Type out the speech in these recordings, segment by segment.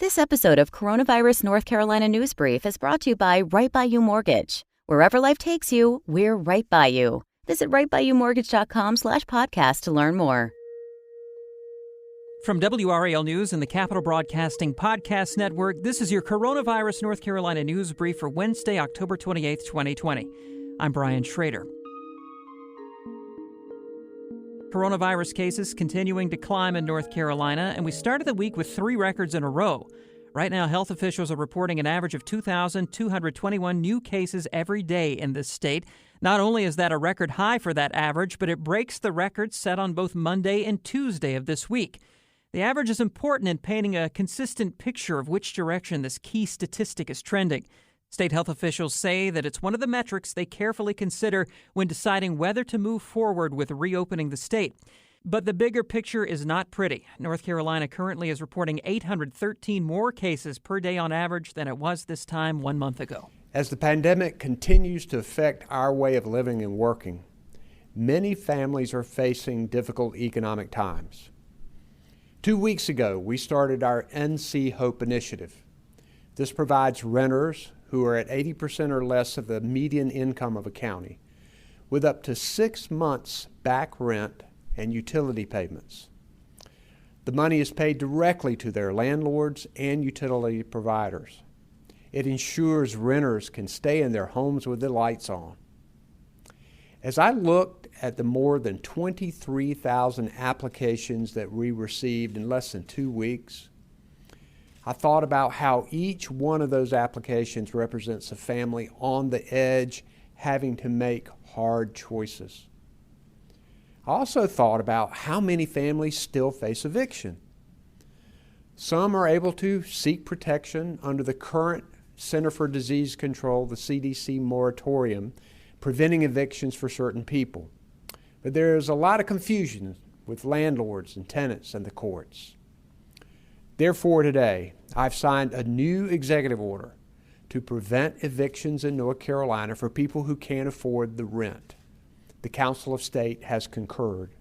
This episode of Coronavirus North Carolina News Brief is brought to you by Right By You Mortgage. Wherever life takes you, we're right by you. Visit rightbyyoumortgage.com/podcast to learn more. From WRAL News and the Capital Broadcasting Podcast Network, this is your Coronavirus North Carolina News Brief for Wednesday, October 28th, 2020. I'm Brian Schrader. Coronavirus cases continuing to climb in North Carolina, and we started the week with 3 records in a row. Right now, health officials are reporting an average of 2,221 new cases every day in this state. Not only is that a record high for that average, but it breaks the record set on both Monday and Tuesday of this week. The average is important in painting a consistent picture of which direction this key statistic is trending. State health officials say that it's one of the metrics they carefully consider when deciding whether to move forward with reopening the state. But the bigger picture is not pretty. North Carolina currently is reporting 813 more cases per day on average than it was this time 1 month ago. As the pandemic continues to affect our way of living and working, many families are facing difficult economic times. 2 weeks ago, we started our NC Hope initiative. This provides renters who are at 80% or less of the median income of a county with up to 6 months back rent and utility payments. The money is paid directly to their landlords and utility providers. It ensures renters can stay in their homes with the lights on. As I looked at the more than 23,000 applications that we received in less than 2 weeks, I thought about how each one of those applications represents a family on the edge having to make hard choices. I also thought about how many families still face eviction. Some are able to seek protection under the current Center for Disease Control, the CDC moratorium, preventing evictions for certain people. But there is a lot of confusion with landlords and tenants and the courts. Therefore, today, I've signed a new executive order to prevent evictions in North Carolina for people who can't afford the rent. The Council of State has concurred.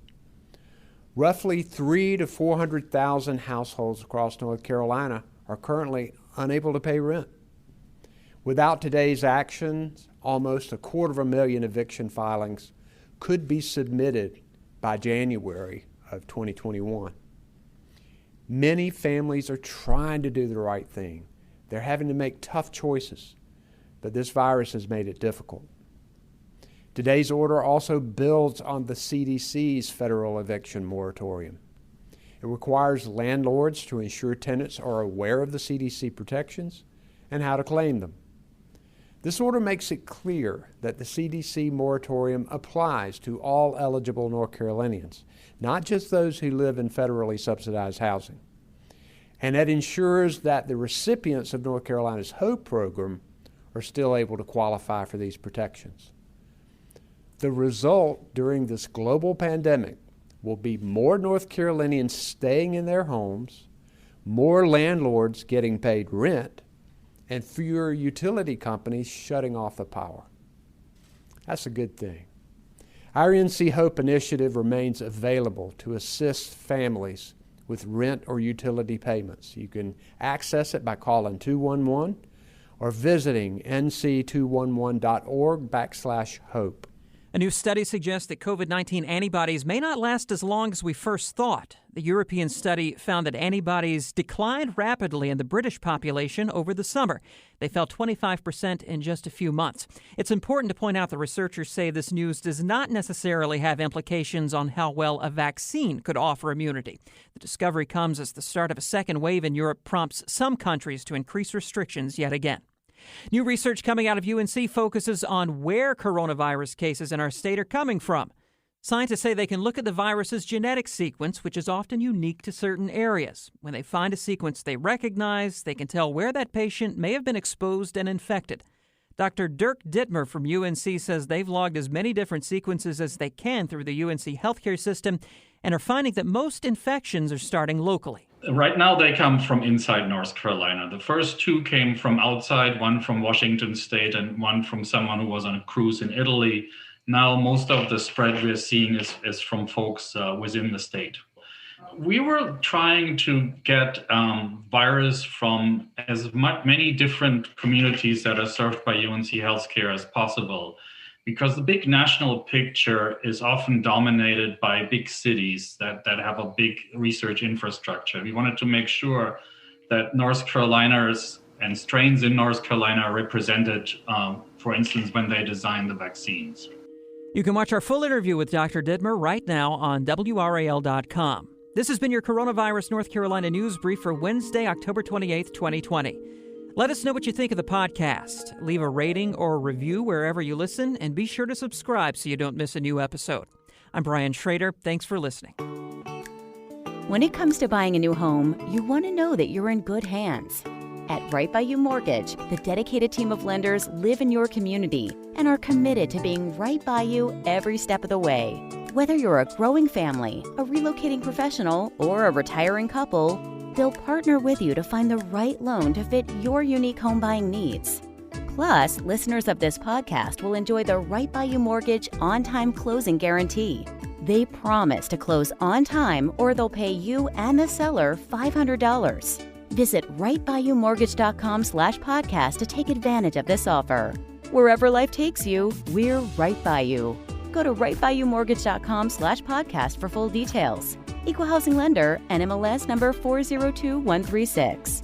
Roughly 300,000 to 400,000 households across North Carolina are currently unable to pay rent. Without today's actions, almost 250,000 eviction filings could be submitted by January of 2021. Many families are trying to do the right thing. They're having to make tough choices, but this virus has made it difficult. Today's order also builds on the CDC's federal eviction moratorium. It requires landlords to ensure tenants are aware of the CDC protections and how to claim them. This order makes it clear that the CDC moratorium applies to all eligible North Carolinians, not just those who live in federally subsidized housing. And it ensures that the recipients of North Carolina's HOPE program are still able to qualify for these protections. The result during this global pandemic will be more North Carolinians staying in their homes, more landlords getting paid rent, and fewer utility companies shutting off the power. That's a good thing. Our NC Hope initiative remains available to assist families with rent or utility payments. You can access it by calling 211 or visiting nc211.org/hope. A new study suggests that COVID-19 antibodies may not last as long as we first thought. The European study found that antibodies declined rapidly in the British population over the summer. They fell 25% in just a few months. It's important to point out that researchers say this news does not necessarily have implications on how well a vaccine could offer immunity. The discovery comes as the start of a second wave in Europe prompts some countries to increase restrictions yet again. New research coming out of UNC focuses on where coronavirus cases in our state are coming from. Scientists say they can look at the virus's genetic sequence, which is often unique to certain areas. When they find a sequence they recognize, they can tell where that patient may have been exposed and infected. Dr. Dirk Dittmer from UNC says they've logged as many different sequences as they can through the UNC healthcare system and are finding that most infections are starting locally. Right now, they come from inside North Carolina. The first 2 came from outside, one from Washington State and one from someone who was on a cruise in Italy. Now, most of the spread we're seeing is from folks within the state. We were trying to get virus from as many different communities that are served by UNC Healthcare as possible, because the big national picture is often dominated by big cities that have a big research infrastructure. We wanted to make sure that North Carolina's and strains in North Carolina are represented, for instance, when they design the vaccines. You can watch our full interview with Dr. Dittmer right now on WRAL.com. This has been your Coronavirus North Carolina News Brief for Wednesday, October 28th, 2020. Let us know what you think of the podcast. Leave a rating or a review wherever you listen, and be sure to subscribe so you don't miss a new episode. I'm Brian Schrader. Thanks for listening. When it comes to buying a new home, you want to know that you're in good hands. At Right By You Mortgage, the dedicated team of lenders live in your community and are committed to being right by you every step of the way. Whether you're a growing family, a relocating professional, or a retiring couple, they'll partner with you to find the right loan to fit your unique home buying needs. Plus, listeners of this podcast will enjoy the Right By You Mortgage on-time closing guarantee. They promise to close on time or they'll pay you and the seller $500. Visit rightbyyoumortgage.com/podcast to take advantage of this offer. Wherever life takes you, we're right by you. Go to rightbyyoumortgage.com/podcast for full details. Equal housing lender, NMLS number 402136.